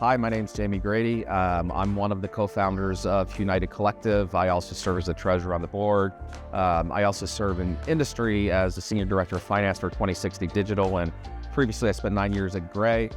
Hi, my name's Jamie Grady. I'm one of the co-founders of Huenited Collective. I also serve as the treasurer on the board. I also serve in industry as the senior director of finance for 2060 Digital. And previously I spent 9 years at Grady,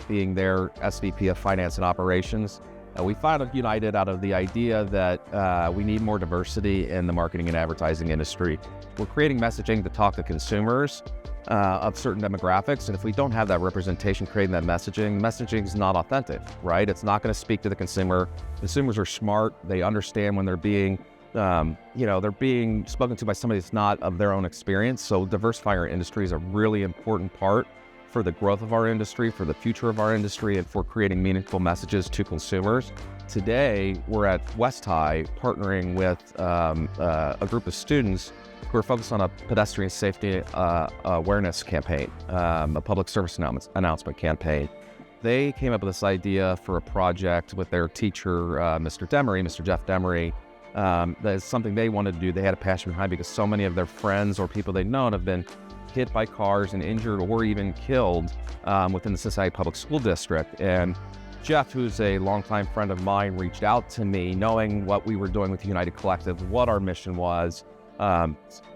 being their SVP of finance and operations. We founded Huenited out of the idea that we need more diversity in the marketing and advertising industry. We're creating messaging to talk to consumers of certain demographics, and if we don't have that representation creating that messaging is not authentic, right? It's not going to speak to the consumer. Consumers are smart. They understand when they're being they're being spoken to by somebody that's not of their own experience. So diversifying our industry is a really important part for the growth of our industry, for the future of our industry, and for creating meaningful messages to consumers. Today, we're at West High partnering with a group of students who are focused on a pedestrian safety awareness campaign, a public service announcement campaign. They came up with this idea for a project with their teacher, Mr. Jeff Demery. That is something they wanted to do. They had a passion behind because so many of their friends or people they've known have been hit by cars and injured or even killed within the Cincinnati Public School District. And Jeff, who's a longtime friend of mine, reached out to me knowing what we were doing with the Huenited Collective, what our mission was,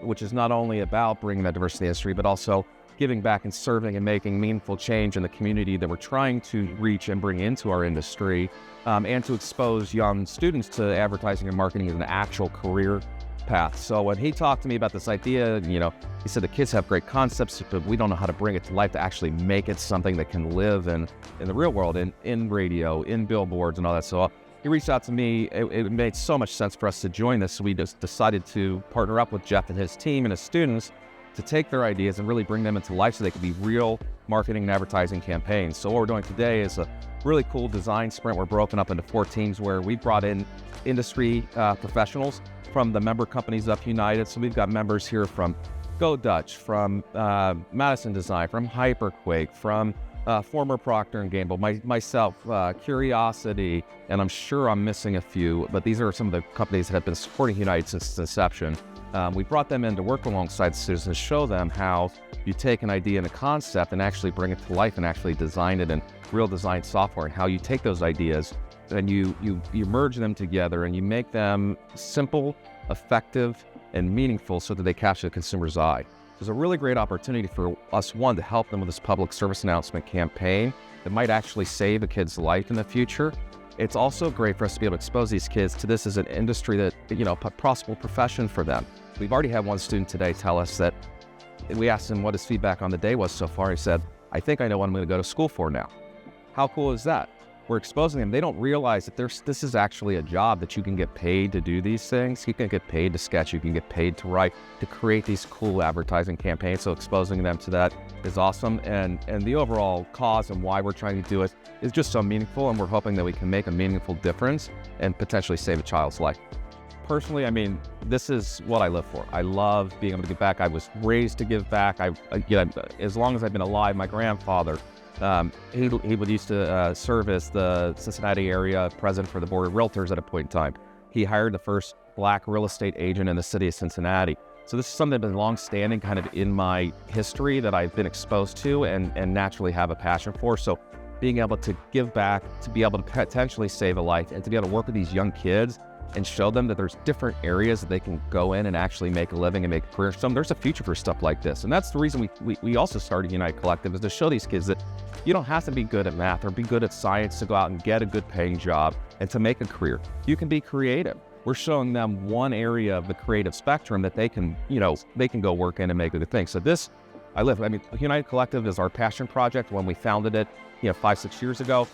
which is not only about bringing that diversity industry, but also giving back and serving and making meaningful change in the community that we're trying to reach and bring into our industry, and to expose young students to advertising and marketing as an actual career path. So when he talked to me about this idea, he said the kids have great concepts, but we don't know how to bring it to life to actually make it something that can live in the real world, in radio, in billboards and all that. So he reached out to me. It made so much sense for us to join this. So we just decided to partner up with Jeff and his team and his students to take their ideas and really bring them into life so they could be real marketing and advertising campaigns. So what we're doing today is a really cool design sprint. We're broken up into 4 teams where we brought in industry professionals from the member companies of Huenited. So we've got members here from Go Dutch, from Madison Design, from Hyperquake, from former Procter & Gamble, myself, Curiosity, and I'm sure I'm missing a few, but these are some of the companies that have been supporting Huenited since its inception. We brought them in to work alongside students and show them how you take an idea and a concept and actually bring it to life and actually design it in real design software, and how you take those ideas and you merge them together and you make them simple, effective, and meaningful so that they capture the consumer's eye. There's a really great opportunity for us, one, to help them with this public service announcement campaign that might actually save a kid's life in the future. It's also great for us to be able to expose these kids to this as an industry that, a possible profession for them. We've already had one student today tell us that, we asked him what his feedback on the day was so far. He said, I think I know what I'm going to go to school for now. How cool is that? We're exposing them. They don't realize that this is actually a job that you can get paid to do these things. You can get paid to sketch, you can get paid to write, to create these cool advertising campaigns. So exposing them to that is awesome. And the overall cause and why we're trying to do it is just so meaningful, and we're hoping that we can make a meaningful difference and potentially save a child's life. Personally, this is what I live for. I love being able to give back. I was raised to give back. As long as I've been alive, my grandfather, he would used to serve as the Cincinnati area president for the Board of Realtors at a point in time. He hired the first Black real estate agent in the city of Cincinnati. So this is something that's been long-standing kind of in my history that I've been exposed to and naturally have a passion for. So being able to give back, to be able to potentially save a life, and to be able to work with these young kids and show them that there's different areas that they can go in and actually make a living and make a career. So there's a future for stuff like this. And that's the reason we also started Huenited Collective, is to show these kids that you don't have to be good at math or be good at science to go out and get a good paying job and to make a career. You can be creative. We're showing them one area of the creative spectrum that they can go work in and make a good thing. So this, Huenited Collective is our passion project. When we founded it, 5-6 years ago,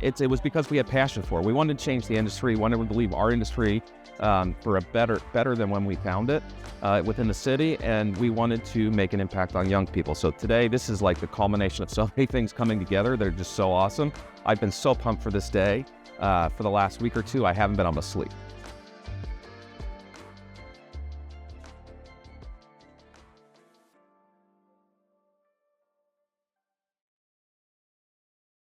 it was because we had passion for it. We wanted to change the industry, wanted to leave our industry for a better than when we found it within the city, and we wanted to make an impact on young people. So today, this is like the culmination of so many things coming together. They're just so awesome. I've been so pumped for this day. For the last week or two, I haven't been able to sleep.